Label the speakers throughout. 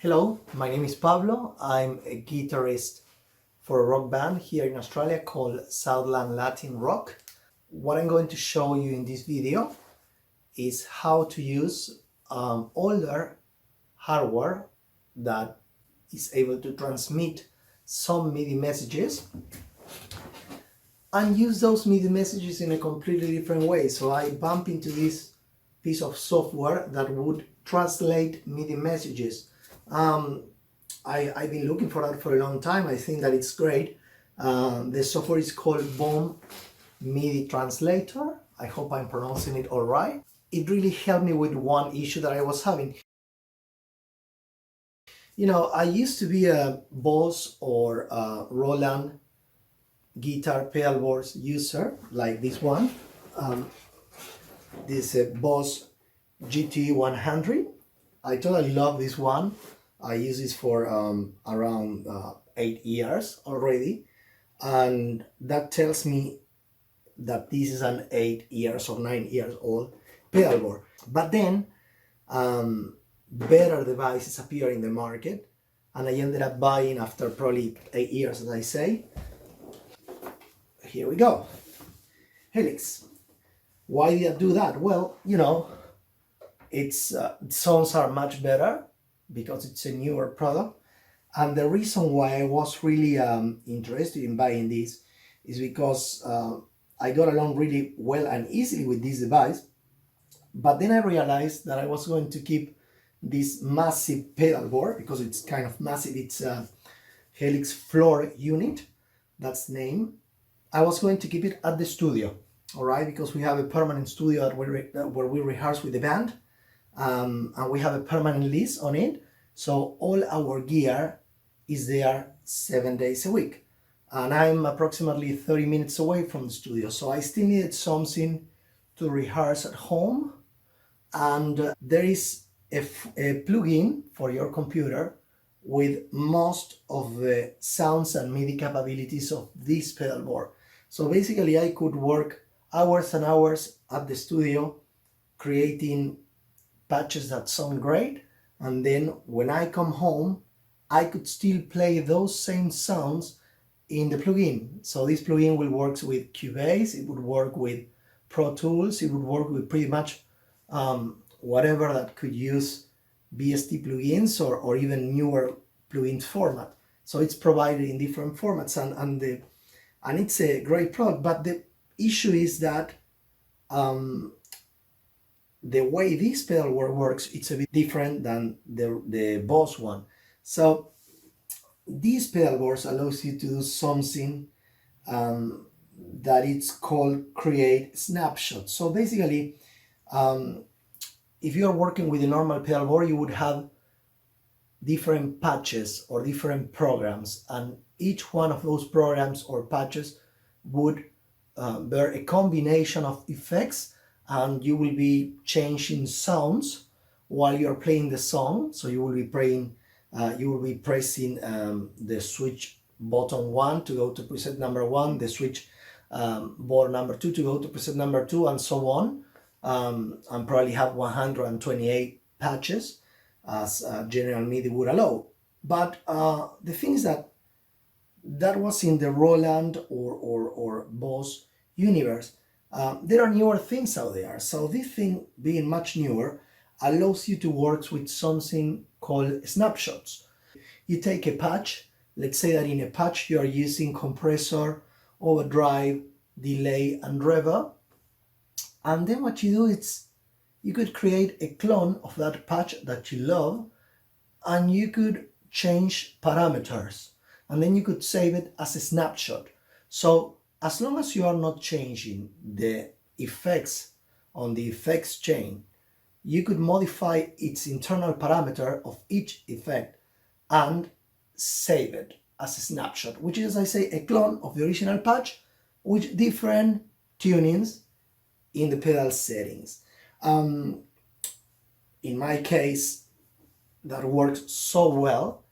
Speaker 1: Hello, my name is Pablo. I'm a guitarist for a rock band here in Australia called Southland Latin Rock. What I'm going to show you in this video is how to use older hardware that is able to transmit some MIDI messages and use those MIDI messages in a completely different way. So I bump into this piece of software that would translate MIDI messages. I've been looking for that for a long time. I think that it's great. The software is called Bome MIDI Translator. I hope I'm pronouncing it all right. It really helped me with one issue that I was having. You know, I used to be a Boss or a Roland guitar pedalboard user, like this one. This Boss GT100. I totally love this one. I use this for around 8 years already, and that tells me that this is an 8 years or 9 years old pedalboard. But then better devices appear in the market, and I ended up buying after probably 8 years, as I say. Here we go, Helix. Why did I do that? Well, you know, its sounds are much better because it's a newer product, and the reason why I was really interested in buying this is because I got along really well and easily with this device, but then I realized that I was going to keep this massive pedal board because it's kind of massive. It's a Helix floor unit, that's the name. I was going to keep it at the studio, all right, because we have a permanent studio where we rehearse with the band. And we have a permanent lease on it, so all our gear is there 7 days a week, and I'm approximately 30 minutes away from the studio, so I still needed something to rehearse at home. And there is a plugin for your computer with most of the sounds and MIDI capabilities of this pedal board. So basically I could work hours and hours at the studio creating patches that sound great, and then when I come home I could still play those same sounds in the plugin. So this plugin will work with Cubase, it would work with Pro Tools, it would work with pretty much whatever that could use BST plugins or even newer plugins format. So it's provided in different formats, and it's a great product. But the issue is that the way this pedalboard works, it's a bit different than the Boss one. So these pedalboards allows you to do something that it's called create snapshots. So basically, if you're working with a normal pedalboard, you would have different patches or different programs, and each one of those programs or patches would bear a combination of effects, and you will be changing sounds while you're playing the song. So you will be pressing the switch button 1 to go to preset number 1, the switch board number 2 to go to preset number 2, and so on. And probably have 128 patches as General MIDI would allow. But the thing is that was in the Roland or Boss universe. There are newer things out there, so this thing, being much newer, allows you to work with something called snapshots. You take a patch, let's say that in a patch you are using compressor, overdrive, delay, and reverb, and then what you do is you could create a clone of that patch that you love, and you could change parameters, and then you could save it as a snapshot. So as long as you are not changing the effects on the effects chain, you could modify its internal parameter of each effect and save it as a snapshot, which is, as I say, a clone of the original patch with different tunings in the pedal settings. In my case, that works so well,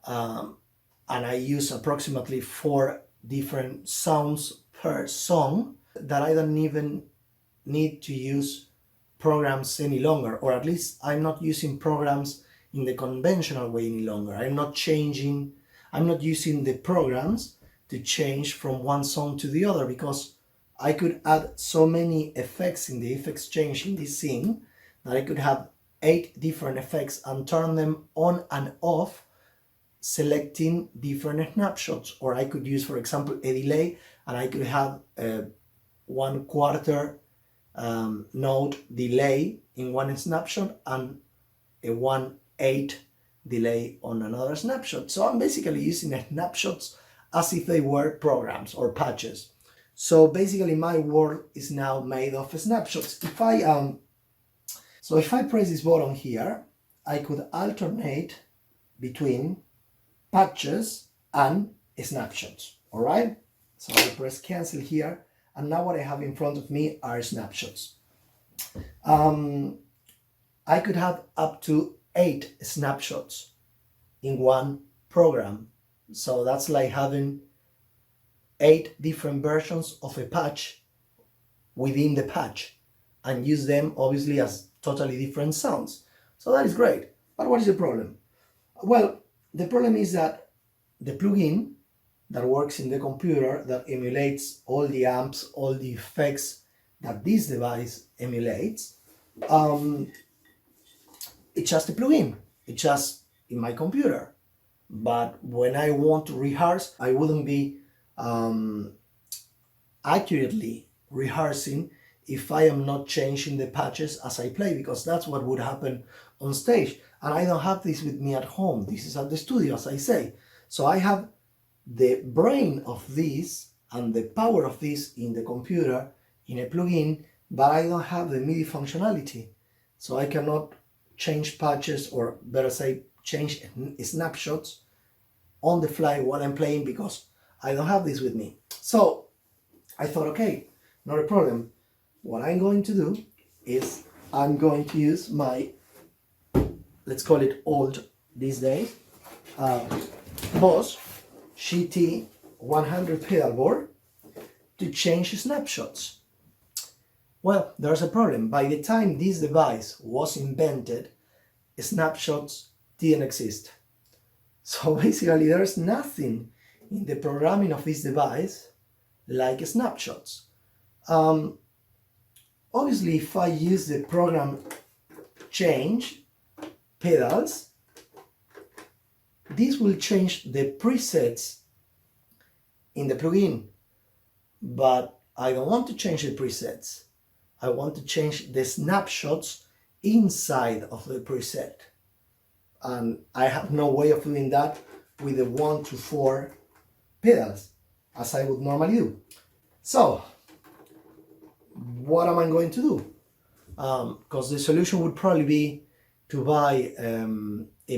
Speaker 1: and I use approximately 4 different sounds per song that I don't even need to use programs any longer, or at least I'm not using programs in the conventional way any longer. I'm not using the programs to change from one song to the other, because I could add so many effects in the effects change in this scene that I could have 8 different effects and turn them on and off, selecting different snapshots. Or I could use, for example, a delay, and I could have a 1/4 note delay in one snapshot and a 1/8 delay on another snapshot. So I'm basically using snapshots as if they were programs or patches. So basically my world is now made of snapshots. If I press this button here, I could alternate between patches and snapshots. All right, so I press cancel here, and now what I have in front of me are snapshots. I could have up to 8 snapshots in one program. So that's like having 8 different versions of a patch within the patch, and use them obviously as totally different sounds. So that is great. But what is the problem? Well, the problem is that the plugin that works in the computer, that emulates all the amps, all the effects that this device emulates, it's just a plugin. It's just in my computer. But when I want to rehearse, I wouldn't be accurately rehearsing if I am not changing the patches as I play, because that's what would happen on stage. And I don't have this with me at home. This is at the studio, as I say. So I have the brain of this and the power of this in the computer, in a plugin, but I don't have the MIDI functionality. So I cannot change patches, or better say, change snapshots on the fly while I'm playing, because I don't have this with me. So I thought, okay, not a problem. What I'm going to do is I'm going to use my, let's call it old these days, Boss GT100 pedalboard to change snapshots. Well, there's a problem. By the time this device was invented, snapshots didn't exist. So basically there's nothing in the programming of this device like snapshots. Obviously, if I use the program change pedals, this will change the presets in the plugin, but I don't want to change the presets. I want to change the snapshots inside of the preset, and I have no way of doing that with the 1 to 4 pedals as I would normally do. So what am I going to do? Because the solution would probably be to buy a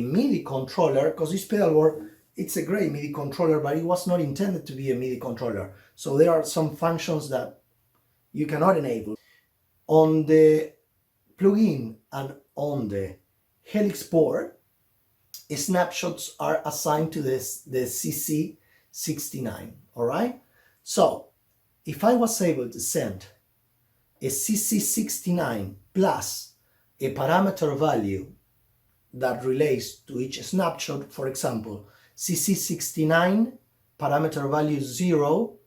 Speaker 1: MIDI controller, because this pedalboard, it's a great MIDI controller, but it was not intended to be a MIDI controller. So there are some functions that you cannot enable. On the plugin and on the Helix board, snapshots are assigned to the CC69, all right? So if I was able to send a CC69 plus a parameter value that relates to each snapshot, for example, CC69 parameter value 0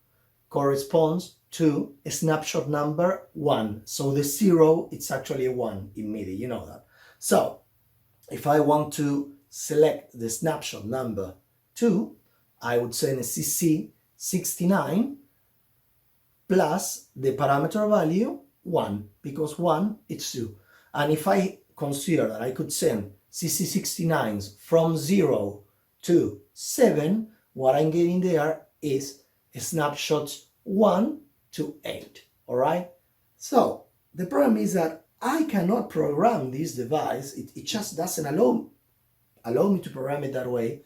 Speaker 1: corresponds to a snapshot number 1. So the 0, it's actually a 1 in MIDI, you know that. So if I want to select the snapshot number 2, I would send a CC69 plus the parameter value 1, because 1 it's 2. And if I consider that I could send CC69s from 0 to 7, what I'm getting there is snapshots 1 to 8, all right? So the problem is that I cannot program this device, it just doesn't allow me to program it that way,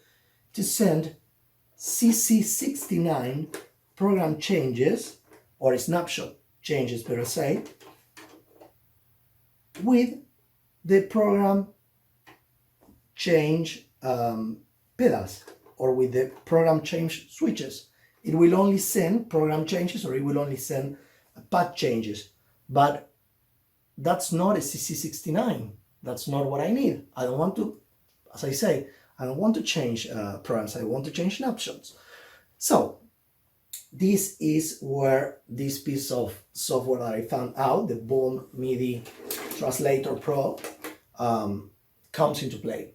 Speaker 1: to send CC69 program changes, or snapshot changes per se, with the program change pedals, or with the program change switches. It will only send program changes, or it will only send patch changes. But that's not a CC69. That's not what I need. I don't want to as I say, I don't want to change programs, I want to change snapshots. So this is where this piece of software that I found out, the Bome MIDI Translator Pro, comes into play.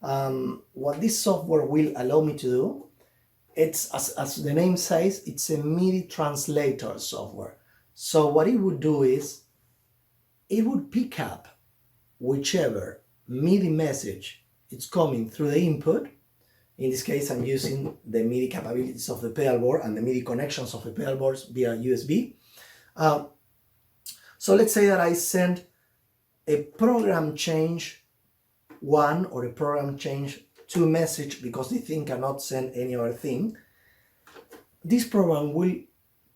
Speaker 1: What this software will allow me to do, it's, as the name says, it's a MIDI translator software. So what it would do is, it would pick up whichever MIDI message it's coming through the input. In this case, I'm using the MIDI capabilities of the pedalboard and the MIDI connections of the pedalboards via USB. So let's say that I send a program change 1 or a program change 2 message because the thing cannot send any other thing. This program will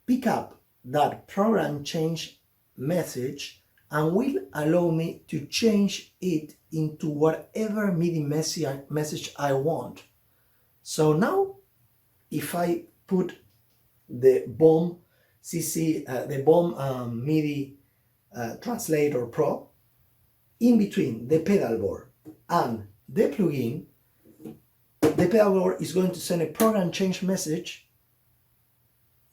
Speaker 1: pick up that program change message and will allow me to change it into whatever MIDI message I want. So now, if I put the Bome MIDI Translator Pro in between the pedalboard and the plugin, the pedalboard is going to send a program change message.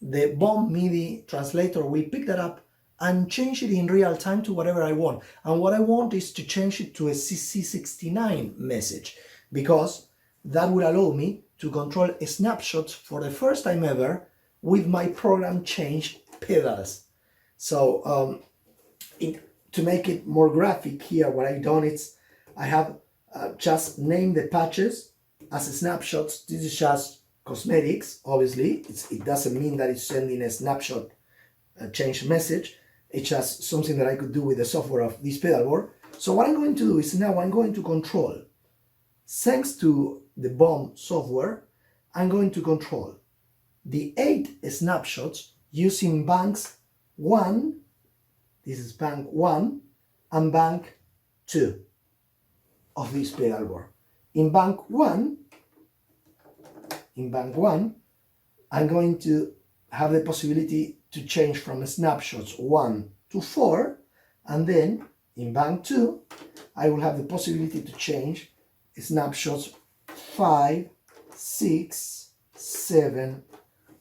Speaker 1: The Bome MIDI Translator will pick that up and change it in real time to whatever I want. And what I want is to change it to a CC69 message, because that will allow me to control snapshots for the first time ever with my program change pedals. So to make it more graphic here, what I've done is I have just named the patches as snapshots. This is just cosmetics, obviously. It doesn't mean that it's sending a snapshot change message. It's just something that I could do with the software of this pedalboard. So what I'm going to do is now I'm going to control, thanks to the Bome software, I'm going to control the 8 snapshots using banks 1, this is bank 1, and bank 2 of this pedalboard. In bank 1, I'm going to have the possibility to change from snapshots 1 to 4, and then in bank 2, I will have the possibility to change snapshots 5, 6, 7,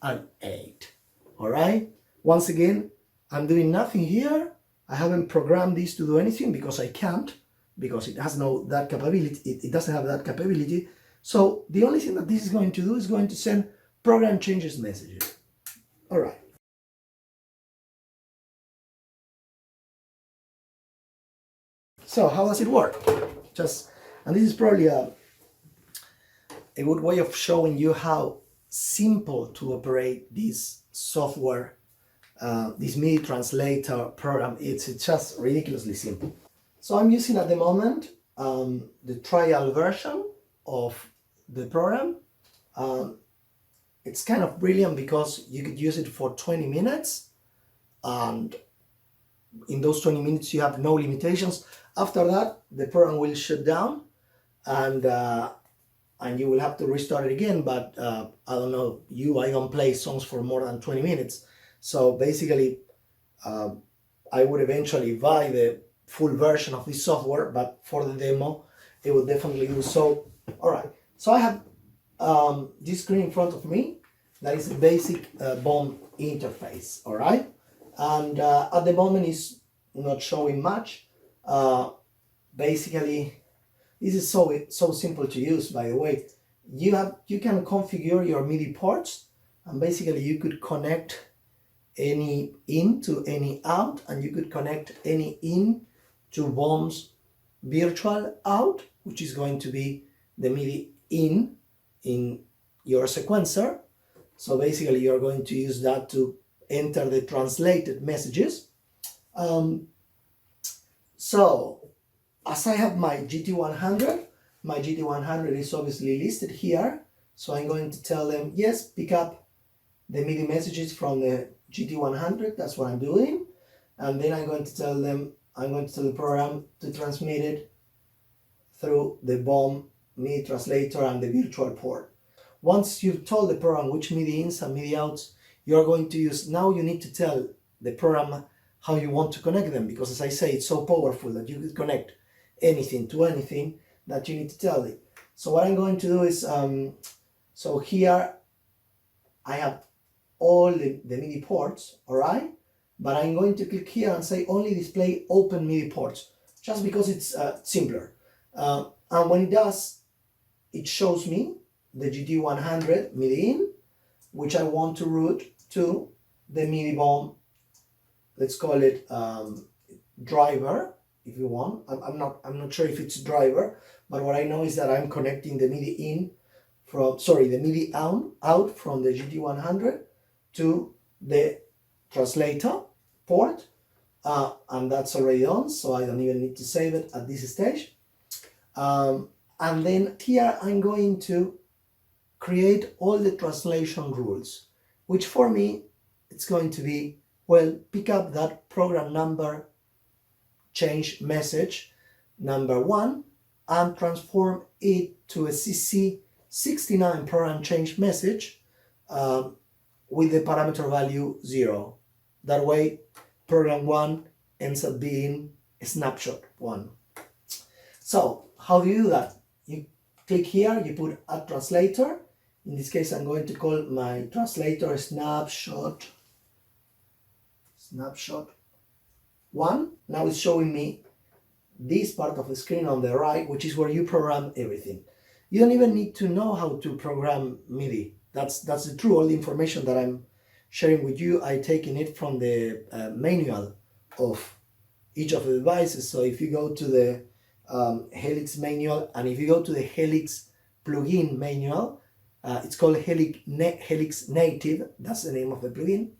Speaker 1: and 8. All right? Once again, I'm doing nothing here. I haven't programmed this to do anything because I can't, because it has that capability. It doesn't have that capability. So the only thing that this is going to do is going to send program changes messages. All right. So how does it work? And this is probably a good way of showing you how simple to operate this software, this MIDI translator program. It's just ridiculously simple. So I'm using at the moment the trial version of the program. It's kind of brilliant because you could use it for 20 minutes, and in those 20 minutes you have no limitations. After that, the program will shut down, and you will have to restart it again. But I don't know, I don't play songs for more than 20 minutes. So basically, I would eventually buy the full version of this software, but for the demo, it will definitely do so. All right, so I have this screen in front of me. That is a basic Bome interface, all right? And at the moment, it's not showing much. Basically, this is so simple to use, by the way. You can configure your MIDI ports, and basically you could connect any in to any out, and you could connect any in to Bome's virtual out, which is going to be the MIDI in your sequencer. So basically you're going to use that to enter the translated messages. So as I have my GT100, my GT100 is obviously listed here. So I'm going to tell them, yes, pick up the MIDI messages from the GT100. That's what I'm doing. And then I'm going to tell the program to transmit it through the Bome MIDI translator and the virtual port. Once you've told the program which MIDI ins and MIDI outs you're going to use, now you need to tell the program how you want to connect them, because as I say, it's so powerful that you could connect anything to anything. that you need to tell it. So what I'm going to do is, so here I have all the MIDI ports, all right? But I'm going to click here and say only display open MIDI ports, just because it's simpler. And when it does, it shows me the GT100 MIDI in, which I want to route to the MIDI Bome, let's call it driver, if you want. I'm not sure if it's driver, but what I know is that I'm connecting the MIDI in from, the MIDI out from the GT100 to the translator port, and that's already on, so I don't even need to save it at this stage. And then here I'm going to create all the translation rules, which for me, it's going to be, well, pick up that program number change message number 1 and transform it to a CC69 program change message with the parameter value 0. That way, program 1 ends up being a snapshot 1. So, how do you do that? You click here, you put add translator. In this case, I'm going to call my translator snapshot 1. Now it's showing me this part of the screen on the right, which is where you program everything. You don't even need to know how to program MIDI. That's the truth. All the information that I'm sharing with you, I taken it from the manual of each of the devices. So if you go to the Helix manual, and if you go to the Helix plugin manual, it's called Helix Native, that's the name of the plugin.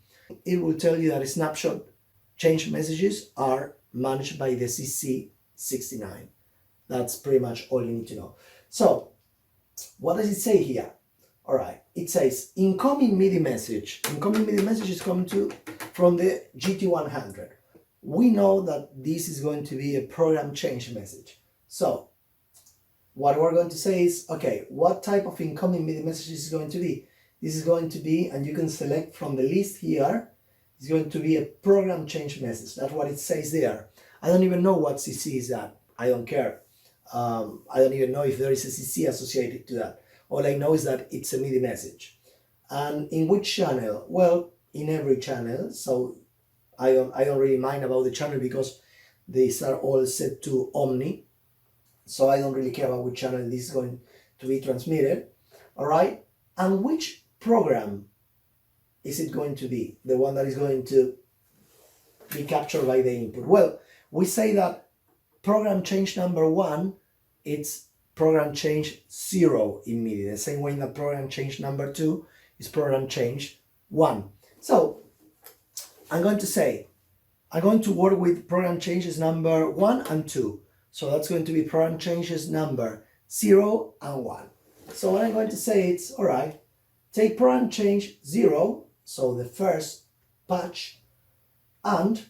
Speaker 1: It will tell you that snapshot change messages are managed by the CC69. That's pretty much all you need to know. So, what does it say here? All right, it says incoming MIDI message. Incoming MIDI message is coming from the GT100. We know that this is going to be a program change message. So, what we're going to say is, okay, what type of incoming MIDI message is going to be? This is going to be, and you can select from the list here, it's going to be a program change message. That's what it says there. I don't even know what CC is that. I don't care. I don't even know if there is a CC associated to that. All I know is that it's a MIDI message. And in which channel? Well, in every channel. So I don't really mind about the channel because these are all set to Omni. So I don't really care about which channel this is going to be transmitted. All right. And which program is it going to be? The one that is going to be captured by the input. Well, we say that program change number 1, it's program change 0 in MIDI. The same way that program change number 2 is program change 1. So I'm going to work with program changes number 1 and 2. So that's going to be program changes number 0 and 1. So what I'm going to say is, all right, take program change 0, so the first patch, and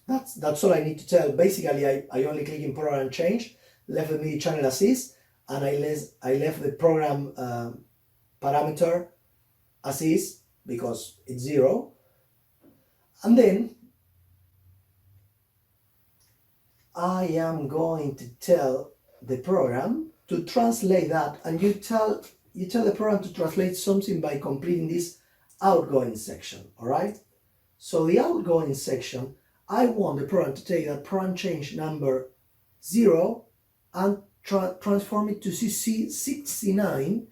Speaker 1: that's all I need to tell. Basically, I only click in program change, left the MIDI channel as is, and I left the program parameter as is because it's 0. And then I am going to tell the program to translate that, and you tell the program to translate something by completing this outgoing section. All right. So the outgoing section, I want the program to take that program change number 0 and transform it to CC69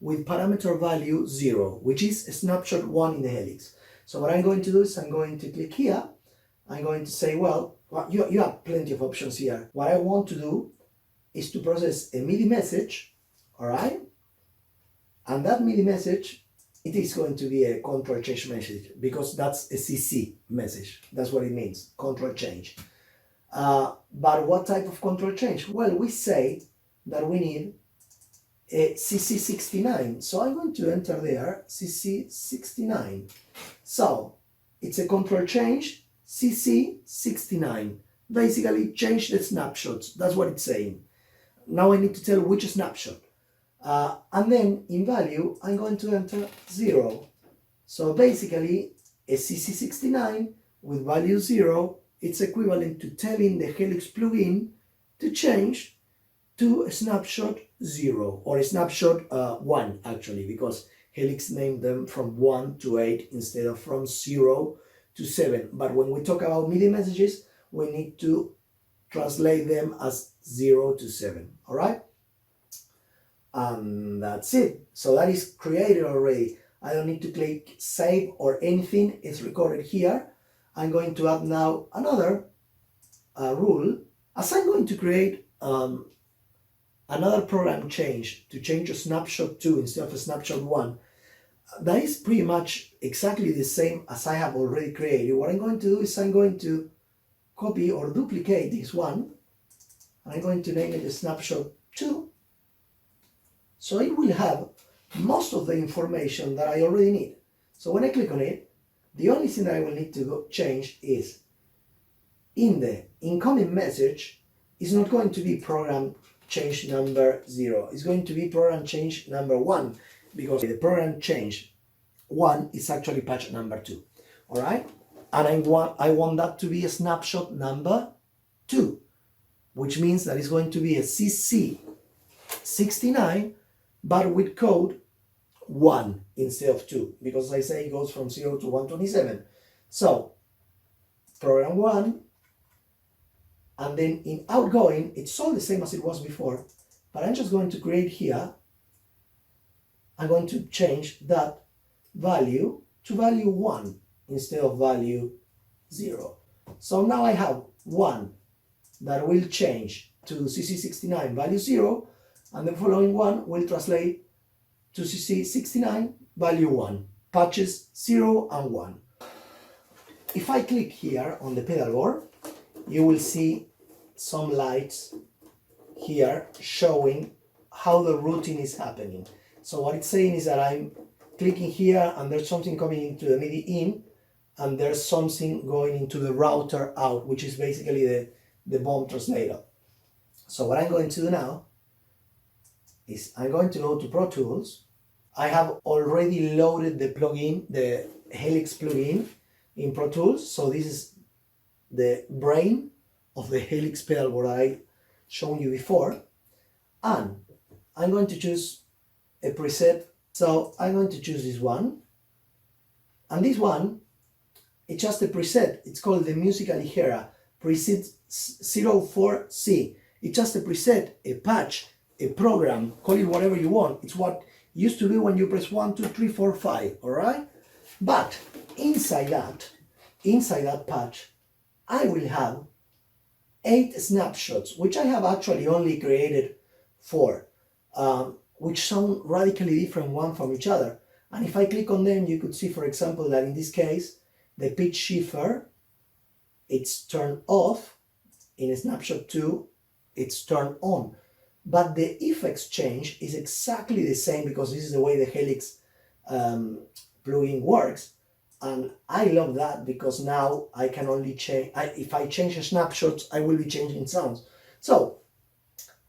Speaker 1: with parameter value 0, which is a snapshot 1 in the Helix. So what I'm going to do is I'm going to click here. I'm going to say, well, you have plenty of options here. What I want to do is to process a MIDI message, all right? And that MIDI message, it is going to be a control change message because that's a CC message. That's what it means, control change. But what type of control change? Well, we say that we need a CC69. So I'm going to enter there CC69. So it's a control change CC69. Basically change the snapshots. That's what it's saying. Now I need to tell which snapshot. And then in value, I'm going to enter 0. So basically, a CC69 with value 0, it's equivalent to telling the Helix plugin to change to snapshot 0, or snapshot 1 actually, because Helix named them from 1 to 8 instead of from 0 to 7. But when we talk about MIDI messages, we need to translate them as 0 to 7, all right? And that's it. So that is created already. I don't need to click save or anything. It's recorded here. I'm going to add now another rule, as I'm going to create another program change to change a snapshot 2 instead of a snapshot 1. That is pretty much exactly the same as I have already created. What I'm going to do is I'm going to copy or duplicate this one, and I'm going to name it a snapshot 2. So it will have most of the information that I already need. So when I click on it, the only thing that I will need to go change is in the incoming message is not going to be program change number 0. It's going to be program change number 1, because the program change 1 is actually patch number 2. All right? And I want that to be a snapshot number 2, which means that it's going to be a CC69, but with code 1 instead of 2, because I say it goes from 0 to 127. So program 1, and then in outgoing, it's all the same as it was before, but I'm just going to create here, I'm going to change that value to value 1 instead of value 0. So now I have 1 that will change to CC69 value 0, and the following one will translate to CC69 value 1, patches 0 and 1. If I click here on the pedalboard, you will see some lights here showing how the routing is happening. So what it's saying is that I'm clicking here and there's something coming into the MIDI in, and there's something going into the router out, which is basically the Bome translator. So what I'm going to do now is I'm going to go to Pro Tools. I have already loaded the plugin, the Helix plugin in Pro Tools. So this is the brain of the Helix pedalboard that I shown you before. And I'm going to choose a preset. So I'm going to choose this one. And this one, it's just a preset. It's called the Musical Ligera preset 04C. It's just a preset, a patch, a program, call it whatever you want. It's what used to be when you press 1, 2, 3, 4, 5, all right? But inside that patch, I will have 8 snapshots, which I have actually only created 4, which sound radically different one from each other. And if I click on them, you could see, for example, that in this case, the pitch shifter, it's turned off. In snapshot 2, it's turned on. But the effects change is exactly the same, because this is the way the Helix plugin works. And I love that, because now I can only change, if I change the snapshots, I will be changing sounds. So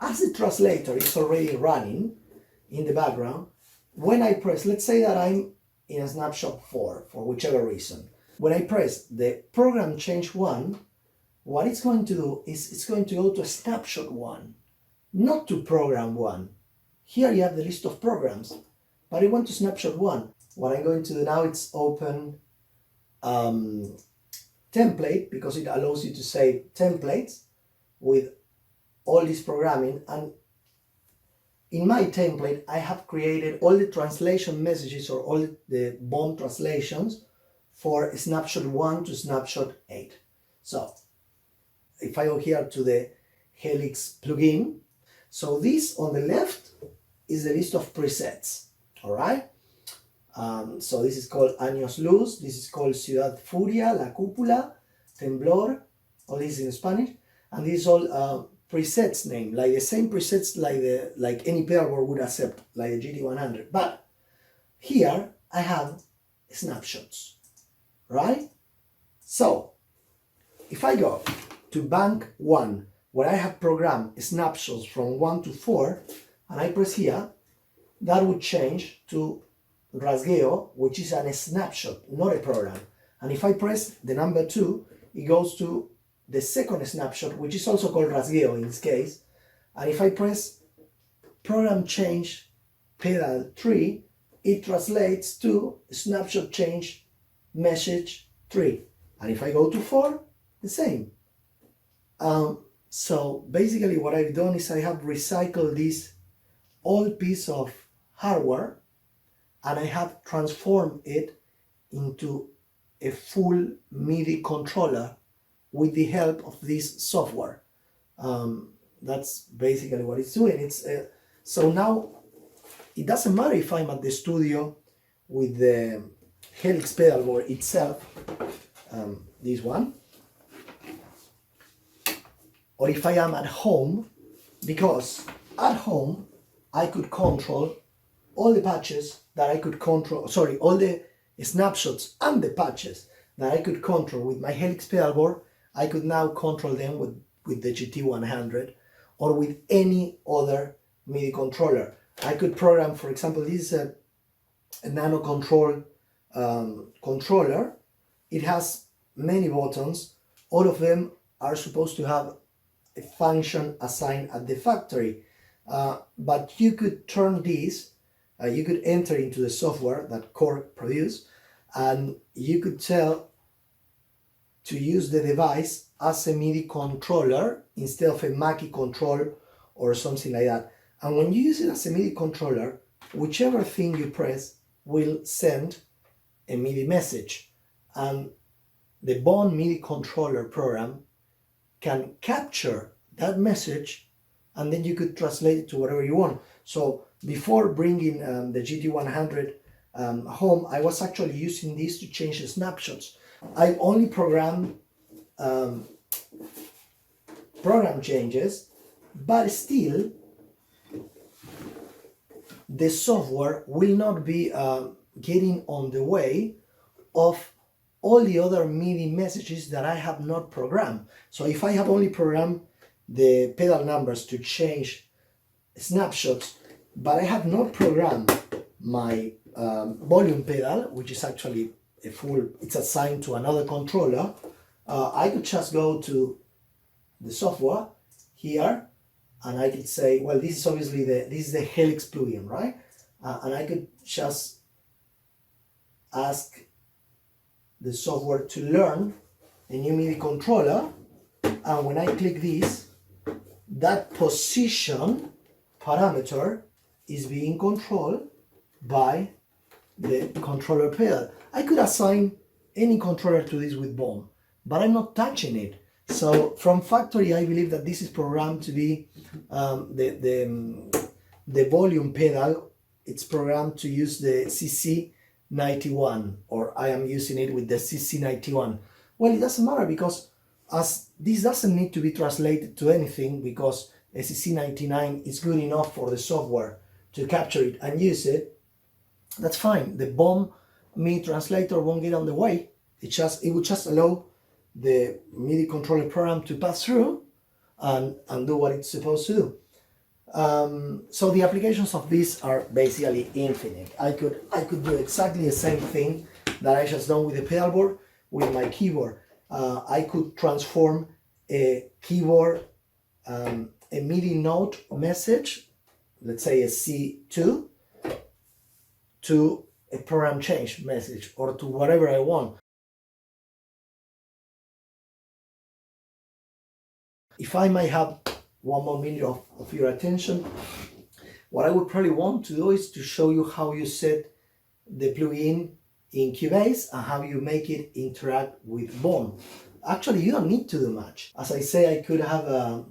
Speaker 1: as the translator is already running in the background, when I press, let's say that I'm in a snapshot 4 for whichever reason, when I press the program change 1, what it's going to do is it's going to go to a snapshot 1, not to program 1. Here you have the list of programs, but I want to snapshot 1. What I'm going to do now is open template, because it allows you to save templates with all this programming. And in my template, I have created all the translation messages, or all the Bome translations for snapshot 1 to snapshot 8. So if I go here to the Helix plugin, so this on the left is the list of presets, all right? So this is called Años Luz, this is called Ciudad Furia, La Cúpula, Temblor, all this in Spanish, and these all presets name, like the same presets like any pedalboard would accept, like the GT100. But here I have snapshots, right? So if I go to bank 1, where I have programmed snapshots from 1 to 4, and I press here, that would change to rasgueo, which is a snapshot, not a program. And if I press the number 2, it goes to the second snapshot, which is also called rasgueo in this case, And if I press program change pedal 3, it translates to snapshot change message 3. And if I go to 4, the same. So basically what I've done is I have recycled this old piece of hardware and I have transformed it into a full MIDI controller with the help of this software. That's basically what it's doing. So now it doesn't matter if I'm at the studio with the Helix pedalboard itself, this one, or if I am at home, because at home I could control all the patches that I could control, sorry, all the snapshots and the patches that I could control with my Helix pedalboard. I could now control them with the GT100 or with any other MIDI controller. I could program, for example, this is a nano control controller. It has many buttons. All of them are supposed to have a function assigned at the factory. But you could turn this, you could enter into the software that Korg produced, and you could tell to use the device as a MIDI controller instead of a Mackie control or something like that. And when you use it as a MIDI controller, whichever thing you press will send a MIDI message. And the Bome MIDI controller program can capture that message and then you could translate it to whatever you want. So before bringing the GT100 home, I was actually using this to change the snapshots. I only program program changes, but still the software will not be getting on the way of all the other MIDI messages that I have not programmed. So if I have only programmed the pedal numbers to change snapshots, but I have not programmed my volume pedal, which is actually it's assigned to another controller, I could just go to the software here and I could say, well, this is obviously this is the Helix plugin, right? And I could just ask the software to learn a new MIDI controller, and when I click this, that position parameter is being controlled by the controller pedal. I could assign any controller to this with Bome, but I'm not touching it. So from factory, I believe that this is programmed to be the volume pedal. It's programmed to use the CC91, or I am using it with the CC91. Well, it doesn't matter because as this doesn't need to be translated to anything, because a CC99 is good enough for the software to capture it and use it. That's fine. The Bome MIDI Translator won't get on the way. It would just allow the MIDI controller program to pass through and do what it's supposed to do. So the applications of this are basically infinite. I could do exactly the same thing that I just done with the pedalboard with my keyboard. I could transform a keyboard, a MIDI note message, let's say a C2, to a program change message or to whatever I want. If I might have 1 more minute of your attention, what I would probably want to do is to show you how you set the plugin in Cubase and how you make it interact with Bome. Actually, you don't need to do much. As I say, I could have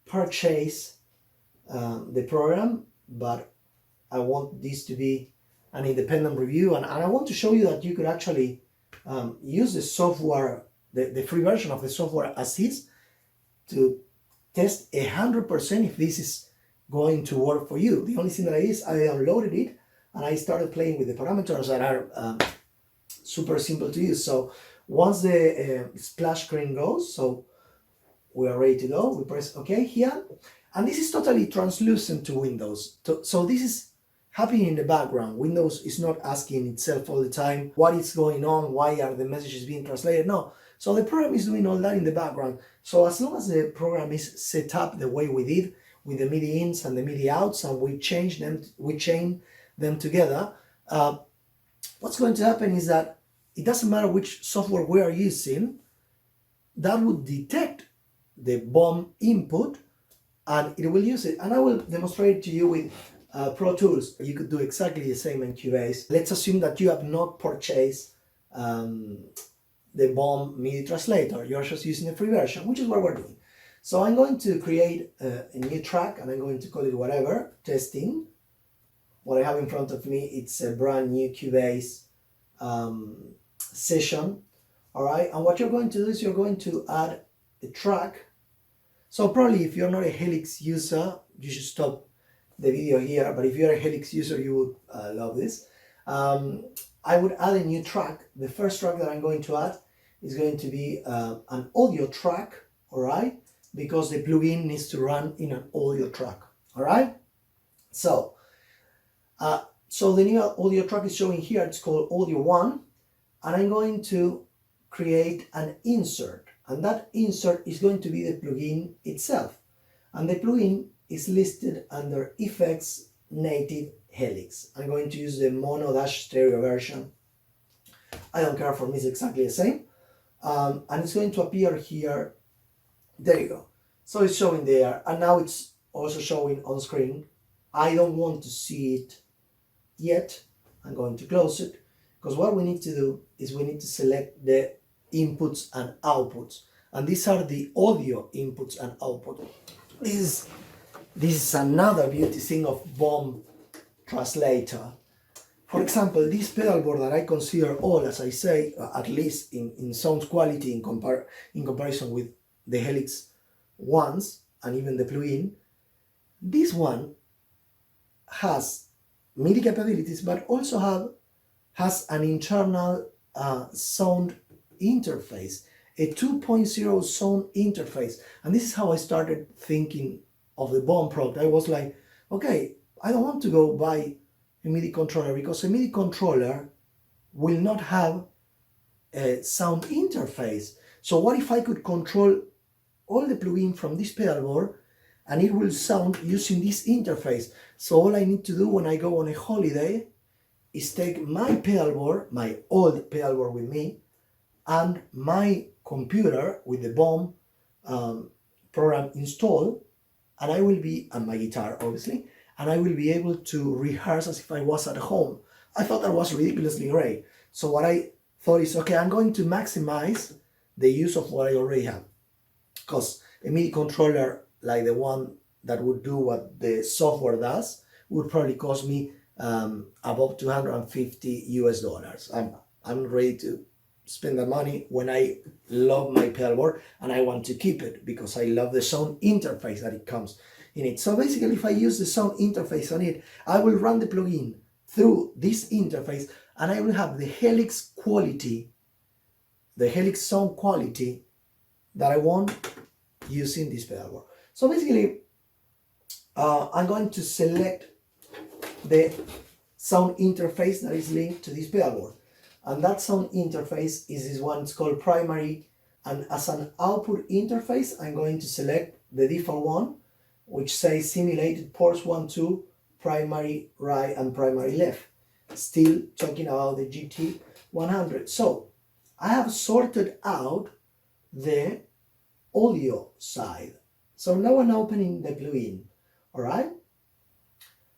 Speaker 1: purchase the program, but I want this to be an independent review, and I want to show you that you could actually use the software, the free version of the software as is, to test 100% if this is going to work for you. The only thing that I did is I downloaded it and I started playing with the parameters that are super simple to use. So once the splash screen goes, so we are ready to go, we press OK here, and this is totally translucent to Windows. So this is happening in the background. Windows is not asking itself all the time what is going on, why are the messages being translated. No. So the program is doing all that in the background. So as long as the program is set up the way we did, with the MIDI ins and the MIDI outs, and we chain them together, what's going to happen is that it doesn't matter which software we are using, that would detect the Bome input and it will use it. And I will demonstrate to you with Pro Tools. You could do exactly the same in Cubase. Let's assume that you have not purchased the Bome MIDI Translator. You're just using the free version, which is what we're doing. So I'm going to create a new track and I'm going to call it whatever, testing. What I have in front of me, it's a brand new Cubase session. All right, and what you're going to do is you're going to add a track. So probably if you're not a Helix user, you should stop the video here, but if you're a Helix user, you would love this. I would add a new track. The first track that I'm going to add is going to be an audio track, all right, because the plugin needs to run in an audio track, all right? So the new audio track is showing here. It's called Audio 1, and I'm going to create an insert, and that insert is going to be the plugin itself, and the plugin is listed under Helix Native Helix. I'm going to use the mono-stereo version. I don't care, for me it's exactly the same, and it's going to appear here. There you go. So it's showing there, and now it's also showing on screen. I don't want to see it yet. I'm going to close it, because what we need to do is we need to select the inputs and outputs, and these are the audio inputs and outputs. This is another beauty thing of Bome Translator. For example, this pedalboard that I consider all, as I say, at least in sound quality in comparison with the Helix ones and even the plugin, this one has MIDI capabilities, but also has an internal sound interface, a 2.0 sound interface. And this is how I started thinking of the Bome product. I was like, okay, I don't want to go buy a MIDI controller, because a MIDI controller will not have a sound interface. So what if I could control all the plugin from this pedalboard and it will sound using this interface? So all I need to do when I go on a holiday is take my pedalboard, my old pedalboard with me, and my computer with the Bome program installed, and I will be, and my guitar obviously, and I will be able to rehearse as if I was at home. I thought that was ridiculously great. So what I thought is, okay, I'm going to maximize the use of what I already have, because a MIDI controller like the one that would do what the software does would probably cost me above $250 US. I'm ready to spend that money when I love my pedalboard and I want to keep it because I love the sound interface that it comes in it. So basically, if I use the sound interface on it, I will run the plugin through this interface and I will have the Helix quality, the Helix sound quality that I want using this pedalboard. So basically, I'm going to select the sound interface that is linked to this pedalboard. And that sound interface is this one. It's called primary. And as an output interface, I'm going to select the default one, which says simulated ports 1, 2, primary right and primary left. Still talking about the GT100. So I have sorted out the audio side. So now I'm opening the plugin. All right.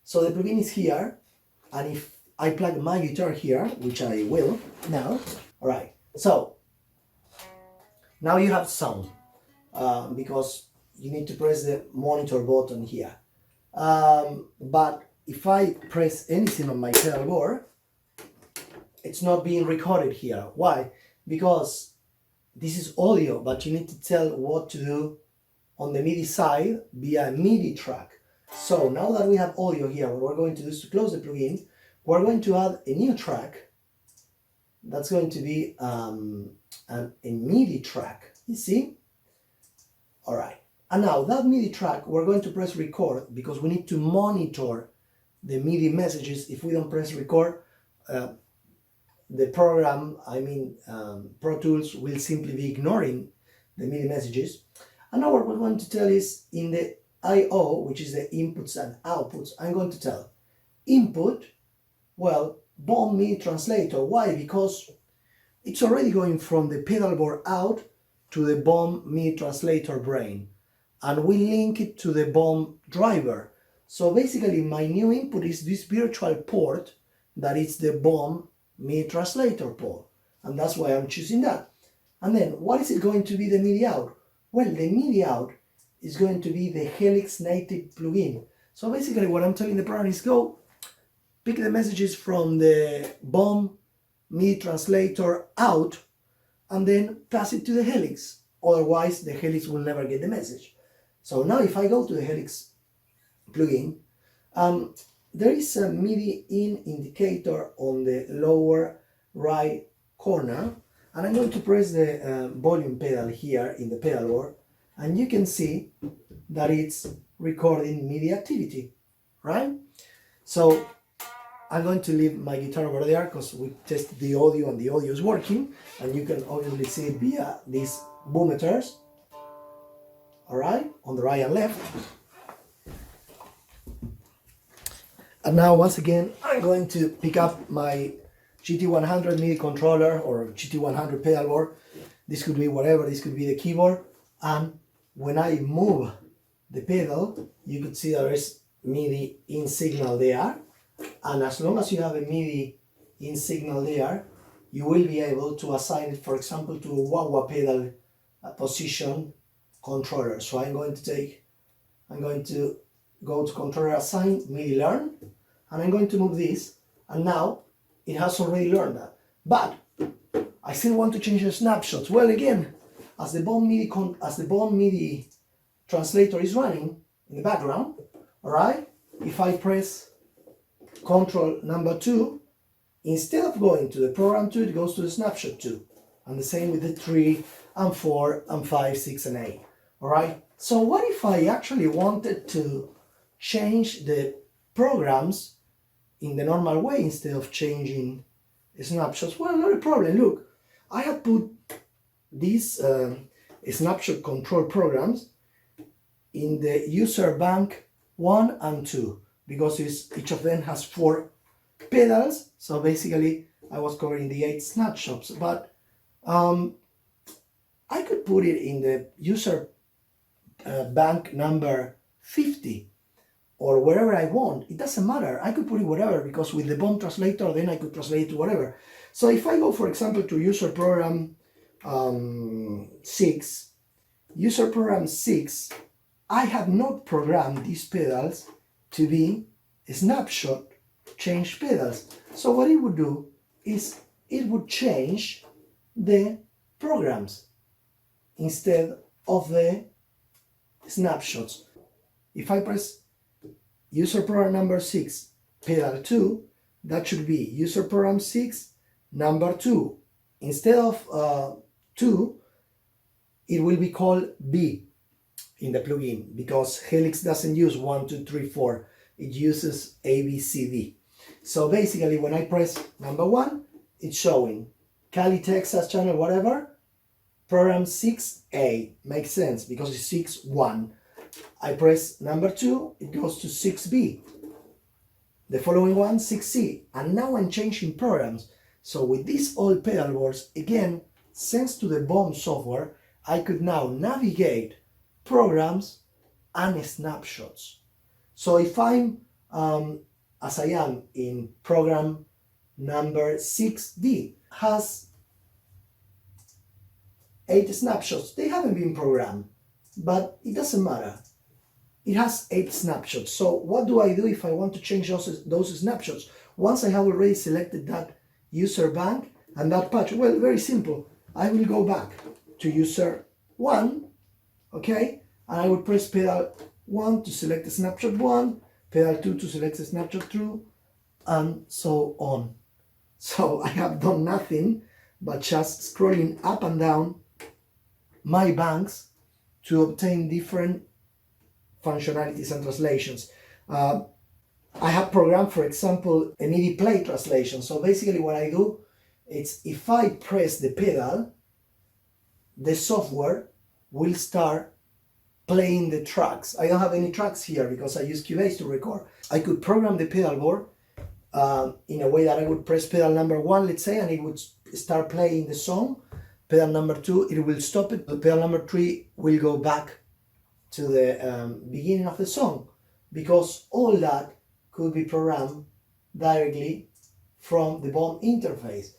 Speaker 1: So the plugin is here, and if I plug my guitar here, which I will now. All right. So now you have sound because you need to press the monitor button here. But if I press anything on my pedalboard, it's not being recorded here. Why? Because this is audio, but you need to tell what to do on the MIDI side via a MIDI track. So now that we have audio here, what we're going to do is to close the plugin. We're going to add a new track. That's going to be a MIDI track, you see? All right. And now that MIDI track, we're going to press record because we need to monitor the MIDI messages. If we don't press record, the program, Pro Tools, will simply be ignoring the MIDI messages. And now what we're going to tell is in the I/O, which is the inputs and outputs, I'm going to tell input, well, Bome MIDI Translator. Why? Because it's already going from the pedalboard out to the Bome MIDI Translator brain, and we link it to the Bome driver. So basically my new input is this virtual port that is the Bome MIDI Translator port, and that's why I'm choosing that. And then what is it going to be the MIDI out? Well, the MIDI out is going to be the Helix Native plugin. So basically what I'm telling the program is go pick the messages from the Bome MIDI Translator out and then pass it to the Helix. Otherwise the Helix will never get the message. So now if I go to the Helix plugin, there is a MIDI in indicator on the lower right corner, and I'm going to press the volume pedal here in the pedalboard, and you can see that it's recording MIDI activity, right? So I'm going to leave my guitar over there because we tested the audio and the audio is working, and you can obviously see it via these boometers, all right, on the right and left. And now once again I'm going to pick up my GT100 MIDI controller or GT100 pedalboard. This could be whatever, this could be the keyboard, and when I move the pedal you could see there is MIDI in signal there, and as long as you have a MIDI in signal there you will be able to assign it, for example, to a wah-wah pedal position controller. So I'm going to go to controller assign MIDI learn, and I'm going to move this, and now it has already learned that. But I still want to change the snapshots. Well, again, as the Bome MIDI translator is running in the background, all right, if I press Control number 2, instead of going to the program 2, it goes to the snapshot 2, and the same with the 3 and 4 and 5, 6 and 8. All right. So what if I actually wanted to change the programs in the normal way instead of changing snapshots? Well, not a problem. Look, I have put these snapshot control programs in the user bank 1 and 2 because each of them has 4 pedals. So basically I was covering the 8 snapshots, but I could put it in the user bank number 50 or wherever I want. It doesn't matter. I could put it whatever, because with the Bome translator then I could translate to whatever. So if I go, for example, to user program 6, user program 6, I have not programmed these pedals to be snapshot change pedals. So what it would do is it would change the programs instead of the snapshots. If I press user program number 6 pedal 2, that should be user program 6 number 2. Instead of 2, it will be called B in the plugin, because Helix doesn't use 1, 2, 3, 4. It uses A, B, C, D. So basically when I press number 1, it's showing Cali, Texas channel, whatever, program 6A. Makes sense because it's 6, 1. I press number 2, it goes to 6B. The following one, 6C. And now I'm changing programs. So with these old pedal boards, again, thanks to the Bome software, I could now navigate programs and snapshots. So if I'm, as I am in program number 6D, has 8 snapshots. They haven't been programmed, but it doesn't matter. It has 8 snapshots. So what do I do if I want to change those snapshots? Once I have already selected that user bank and that patch, well, very simple. I will go back to user 1, okay? And I will press pedal 1 to select the snapshot 1, pedal 2 to select the snapshot 2, and so on. So I have done nothing but just scrolling up and down my banks to obtain different functionalities and translations. I have programmed, for example, a MIDI play translation. So basically what I do is if I press the pedal, the software will start playing the tracks. I don't have any tracks here because I use Cubase to record. I could program the pedal board in a way that I would press pedal number 1, let's say, and it would start playing the song. Pedal number 2, it will stop it. The pedal number 3 will go back to the beginning of the song, because all that could be programmed directly from the Bome interface.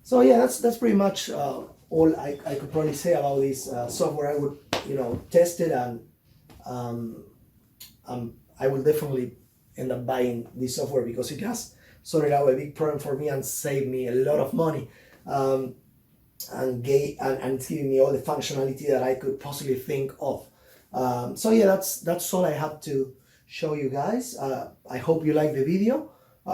Speaker 1: So yeah, that's pretty much all I could probably say about this software. I would, test it, and I will definitely end up buying this software because it has sorted out a big problem for me and saved me a lot of money, and it's giving me all the functionality that I could possibly think of. So yeah, that's all I have to show you guys. I hope you like the video.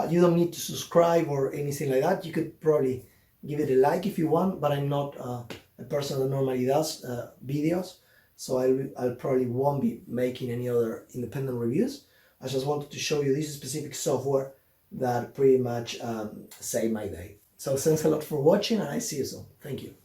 Speaker 1: You don't need to subscribe or anything like that. You could probably give it a like if you want, but I'm not a person that normally does videos, so I'll probably won't be making any other independent reviews. I just wanted to show you this specific software that pretty much saved my day. So thanks a lot for watching, and I see you soon. Thank you.